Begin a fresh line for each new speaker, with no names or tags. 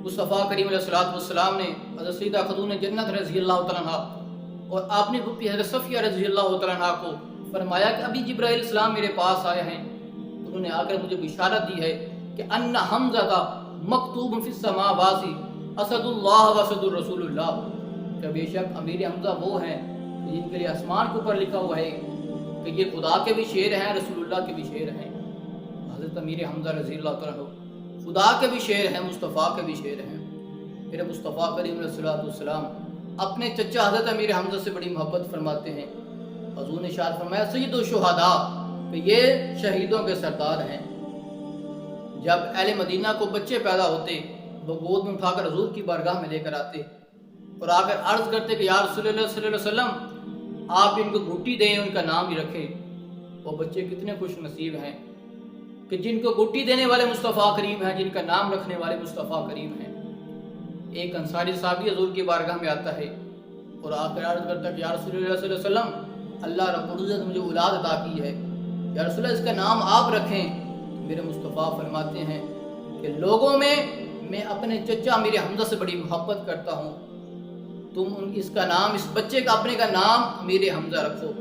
मुस्तफ़ा करीम अलैहिस्सलाम ने हज़रत सैयदा ख़तून जन्नत रज़ी अल्लाह तआला अन्हा और आपने पुप्पी हज़रत सफ़िया रज़ी अल्लाह तआला अन्हा को फरमाया कि अभी जिब्राइल इस्लाम मेरे पास आए हैं, उन्होंने आकर मुझे बिशारत दी है कि अन्ना हमज़ा का मकतूब फिस समावासी असदुल्लाह व असदुर रसूलुल्लाह, कि बेशक अमीर हमज़ा वो हैं जिनके लिए आसमान के ऊपर लिखा हुआ है कि ये खुदा के भी शेर हैं, रसूलुल्लाह के भी शेर हैं। हज़रत अमीर हमज़ा रज़ी अल्लाह तआला अन्हु खुदा के भी शेर हैं, मुस्तफ़ा के भी शेर हैं। फिर मुस्तफ़ा करीम अलैहिस्सलाम अपने चचा हज़रत अमीर हमज़ा से बड़ी मोहब्बत फरमाते हैं। हुज़ूर ने इरशाद फरमाया सय्यदुश शुहदा, कि ये शहीदों के सरदार हैं। जब अहले मदीना को बच्चे पैदा होते वो गोद में उठाकर हुज़ूर की बारगाह में लेकर आते और आकर अर्ज़ करते कि या रसूलुल्लाह सल्लल्लाहु अलैहि वसल्लम आप इनको गुट्टी दें, उनका नाम भी रखें। वो बच्चे कितने खुश नसीब हैं कि जिनको गुट्टी देने वाले मुस्तफ़ा करीम हैं, जिनका नाम रखने वाले मुस्तफ़ा करीम हैं। एक अंसारी साहबी हुज़ूर की बारगाह में आता है और आकर अर्ज़ करता है कि या रसूलुल्लाह सल्लल्लाहु अलैहि वसल्लम अल्लाह रब्बुल इज़्ज़त मुझे औलाद अता की है, या रसूलुल्लाह इसका नाम आप रखें। मेरे मुस्तफ़ा फरमाते हैं कि लोगों में मैं अपने चचा मेरे हमज़ा से बड़ी मोहब्बत करता हूँ, तुम इसका नाम, इस बच्चे का अपने का नाम मेरे हमज़ा रखो।